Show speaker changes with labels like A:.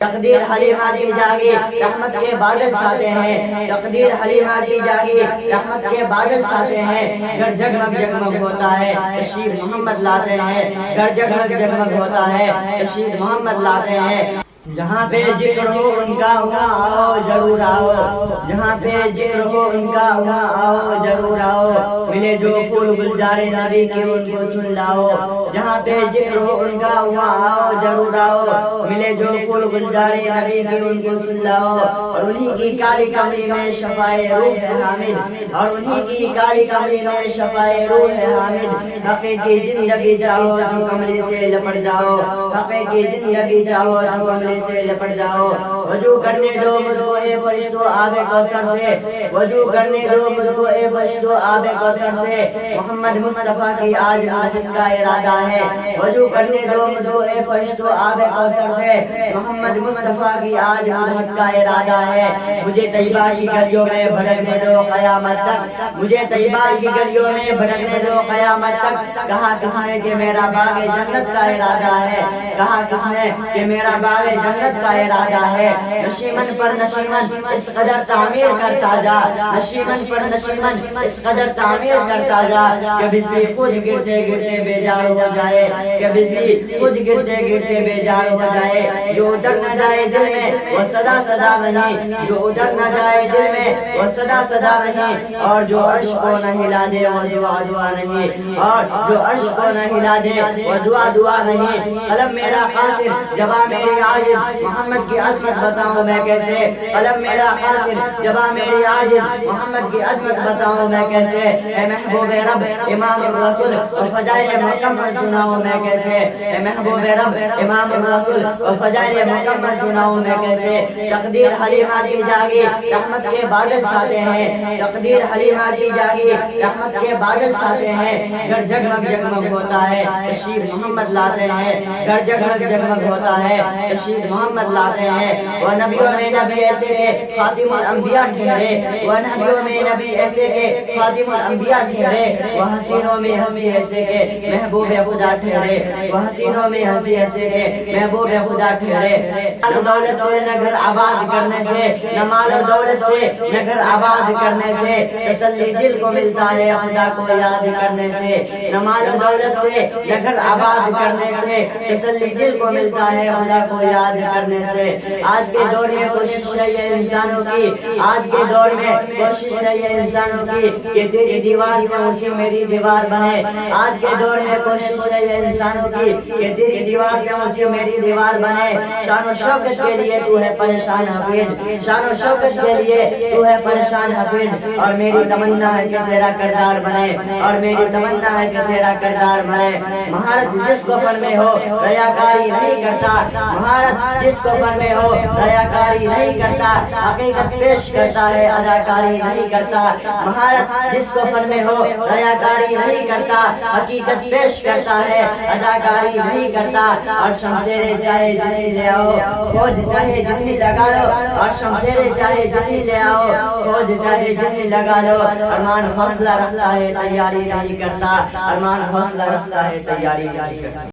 A: تقدیر حلیمہ کی جاگی رحمت کے بادل چھاتے ہیں، تقدیر حلیمہ کی جاگی رحمت کے بادل چھاتے ہیں، گھر جگمگ جگمگ ہوتا ہے تشریف محمد لاتے ہیں، گھر جگمگ جگمگ ہوتا ہے تشریف محمد لاتے ہیں۔ جہاں پہ ذکر ہو ان کا وہاں آؤ ضرور آؤ، جہاں پہ ذکر ہو ان کا وہاں آؤ ضرور آؤ، ملے جو پھول گلزار نبی کے ان کو چن لاؤ، جہاں پہ ذکر ہو ان کا وہاں آؤ ضرور آؤ، ملے جو پھول گلزار نبی کے ان کو چن لاؤ، اور انہی کی کالی کملی میں شفائے روح ہے حامد، اور انہی کی کالی کملی میں شفائے روح ہے حامد، حقیقی زندگی چاہو تو کملی سے لپٹ جاؤ، حقیقی زندگی چاہو تو کملی سے لپٹ جاؤ، وضو کرنے دو مجھ کو اے فرشتو آب کوثر سے، وضو کرنے دو مجھ کو اے فرشتو آب کوثر سے، محمد مصطفیٰ کی آج مدد کا ارادہ ہے، وضو کرنے دو مجھ کو اے فرشتو آب کوثر سے، محمد مصطفیٰ کی آج مدد کا ارادہ ہے، مجھے طیبہ کی گلیوں میں بھٹکنے دو قیامت تک، مجھے طیبہ کی گلیوں میں بھٹکنے دو قیامت تک، کہا کس نے کہ میرا باغ جنت کا ارادہ ہے، کہا کس نے کہ میرا باغ جنت کا ارادہ ہے، نشیمن پر نشیمن اس قدر تعمیر کرتا جا، نشیمن پر نشیمن اس قدر تعمیر کرتا جا کہ بجلی خود گرتے گرتے بیجار ہو جائے، کہ بجلی خود گرتے گرتے بیجار ہو جائے، جو ادھر نہ جائے دل میں وہ صدا صدا نہیں، جو ادھر نہ جائے دل میں وہ صدا صدا نہیں، اور جو عرش کو نہ ہلا دے وہ دعا دعا نہیں، اور جو عرش کو نہ ہلا دے وہ دعا دعا نہیں، قلم میرا قاصر جبا میری عاجز محمد کی عظمت بتاؤں میں کیسے، قلم میرا قاصر جبا میری عاجز محمد کی عظمت بتاؤں میں کیسے، اے محبوب رب امام الرسول اور فضائل مکمل سناؤں میں کیسے، اے محبوب رب امام الرسول اور فضائل مکمل سناؤں میں کیسے، تقدیر حلیمہ کی جاگی رحمت کے بادل چھاتے ہیں، تقدیر حلیمہ کی جاگی رحمت کے بادل چھاتے ہیں، گھر جگمگ جگمگ ہوتا ہے تشریف محمد لاتے ہیں، گھر جگمگ جگمگ ہوتا ہے تشریف محمد لاتے ہیں، وہ نبیوں میں نبی ایسے کہ خاتم الانبیاء ٹھہرے، وہ نبیوں میں نبی ایسے کہ خاتم الانبیاء ٹھہرے، وہ حسینوں میں ہنسی ایسے کہ محبوب خدا ٹھہرے، وہ حسینوں میں ہنسی ایسے کہ محبوب خدا ٹھہرے، مال و دولت سے نہ گھر آباد کرنے سے، نہ مال و دولت سے نہ گھر آباد کرنے سے، تسلی دل کو ملتا ہے خدا کو یاد کرنے سے، نہ مال و دولت سے نہ گھر آباد کرنے سے، تسلی دل کو ملتا ہے خدا کو یاد کرنے سے، آج کے دور میں کوشش ہے یہ انسانوں کی، آج کے دور میں کوشش ہے یہ انسانوں کی کہ تیری دیوار سے اونچی میری دیوار بنے، آج کے دور میں کوشش ہے یہ انسانوں کی کہ تیری دیوار سے اونچی میری دیوار بنے، شان و شوکت کے لیے تو ہے پریشان حفیظ، شان و شوکت کے لیے تو ہے پریشان حفیظ، اور میری تمنا ہے کہ تیرا کردار بنے، اور میری تمنا ہے کہ تیرا کردار بنے، مہارت جس کو فن میں ہو ریاکاری نہیں کرتا، مہارت جس کو فن میں ہو ریاکاری نہیں کرتا، حقیقت پیش کرتا ہے اداکاری نہیں کرتا، مہارت جس کو فن میں ہو ریاکاری نہیں کرتا، حقیقت پیش کرتا ہے اداکاری نہیں کرتا، اور شمشیریں چاہے جتنی لے آؤ، فوج چاہے جتنی لگا لو، اور شمشیریں چاہے جتنی لے آؤ، فوج چاہے جتنی لگا لو، ارمان حوصلہ رکھتا ہے تیاری نہیں کرتا، ارمان حوصلہ رکھتا ہے تیاری نہیں کرتا۔